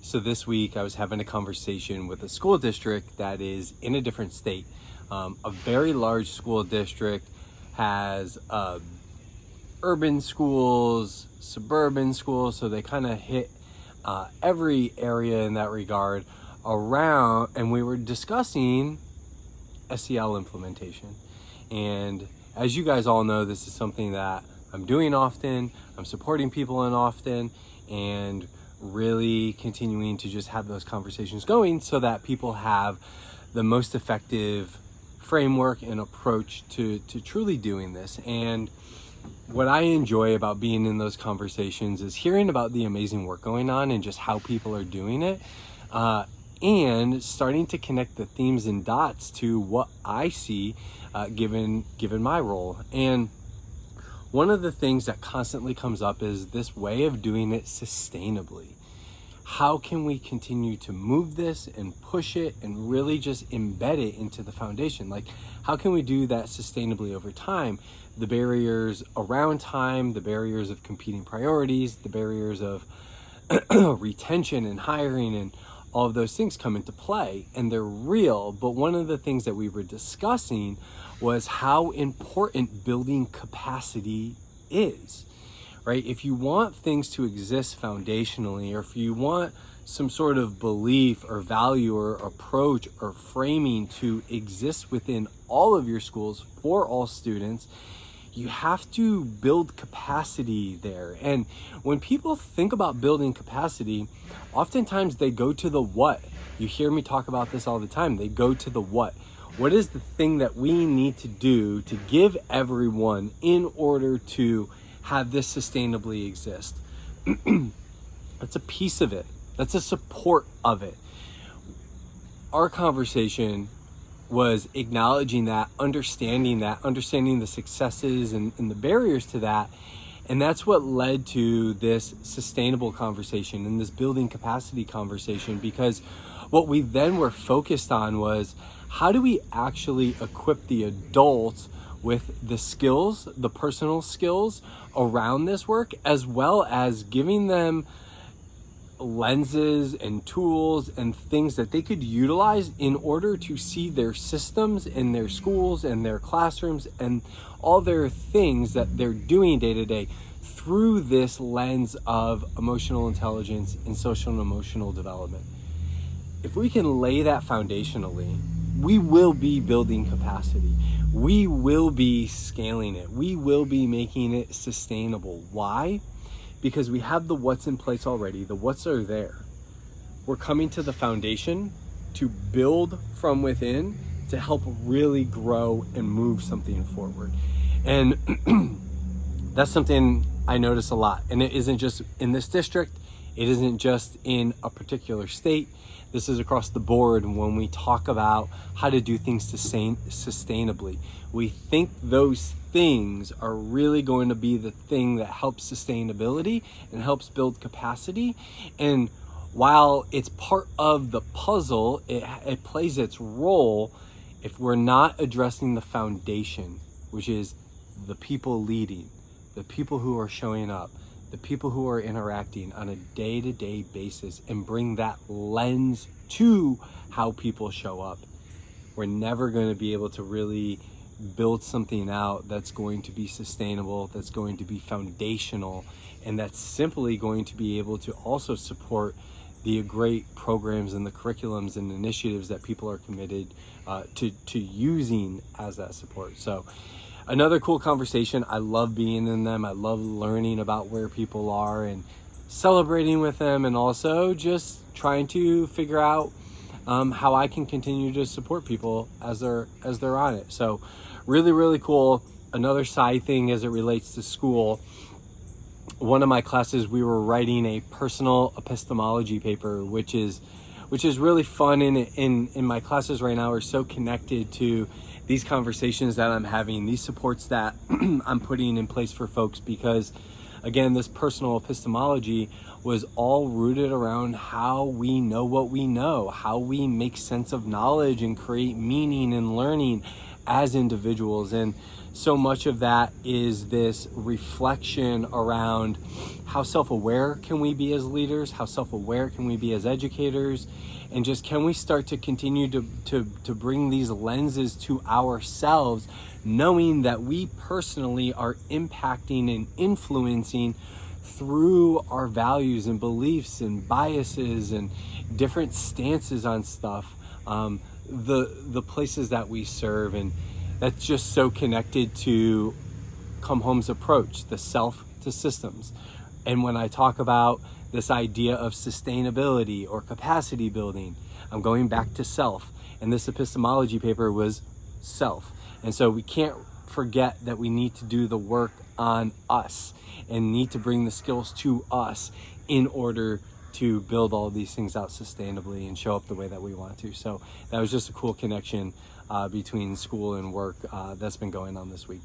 So this week I was having a conversation with a school district that is in a different state. A very large school district has urban schools, suburban schools, so they kind of hit every area in that regard around, and we were discussing SEL implementation. And as you guys all know, this is something that I'm doing often, I'm supporting people in often, and really continuing to just have those conversations going so that people have the most effective framework and approach to truly doing this. And what I enjoy about being in those conversations is hearing about the amazing work going on and just how people are doing it, and starting to connect the themes and dots to what I see given my role. And one of the things that constantly comes up is this way of doing it sustainably. How can we continue to move this and push it and really just embed it into the foundation? Like, how can we do that sustainably over time? The barriers around time, the barriers of competing priorities, the barriers of retention and hiring, and all of those things come into play, and they're real. But one of the things that we were discussing was how important building capacity is, right? If you want things to exist foundationally, or if you want some sort of belief or value or approach or framing to exist within all of your schools for all students, you have to build capacity there. And when people think about building capacity, oftentimes they go to the what. You hear me talk about this all the time. They go to the what. What is the thing that we need to do to give everyone in order to have this sustainably exist? That's a piece of it. That's a support of it. Our conversation was acknowledging that, understanding the successes and the barriers to that. And that's what led to this sustainable conversation and this building capacity conversation, because what we then were focused on was, how do we actually equip the adults with the skills, the personal skills around this work, as well as giving them lenses and tools and things that they could utilize in order to see their systems in their schools and their classrooms and all their things that they're doing day to day through this lens of emotional intelligence and social and emotional development. If we can lay that foundationally, we will be building capacity. We will be scaling it. We will be making it sustainable. Why? Because we have the what's in place already. The what's are there. We're coming to the foundation to build from within to help really grow and move something forward. And that's something I notice a lot. And it isn't just in this district. It isn't just in a particular state. This is across the board when we talk about how to do things sustainably. We think those things are really going to be the thing that helps sustainability and helps build capacity. And while it's part of the puzzle, it plays its role. If we're not addressing the foundation, which is the people leading, the people who are showing up, the people who are interacting on a day-to-day basis, and bring that lens to how people show up, we're never going to be able to really build something out that's going to be sustainable, that's going to be foundational, and that's simply going to be able to also support the great programs and the curriculums and initiatives that people are committed to using as that support. So another cool conversation. I love being in them. I love learning about where people are and celebrating with them, and also just trying to figure out how I can continue to support people as they're on it. So really, really cool. Another side thing as it relates to school, one of my classes, we were writing a personal epistemology paper, which is really fun. In my classes right now are so connected to these conversations that I'm having, these supports that I'm putting in place for folks, because again, this personal epistemology was all rooted around how we know what we know, how we make sense of knowledge and create meaning and learning as individuals. And so much of that is this reflection around how self-aware can we be as leaders, how self-aware can we be as educators, and just can we start to continue to bring these lenses to ourselves, knowing that we personally are impacting and influencing through our values and beliefs and biases and different stances on stuff, the places that we serve. And that's just so connected to Come Home's approach, the self to systems. And when I talk about this idea of sustainability or capacity building, I'm going back to self. And this epistemology paper was self. And so we can't forget that we need to do the work on us and need to bring the skills to us in order to build all these things out sustainably and show up the way that we want to. So that was just a cool connection between school and work that's been going on this week.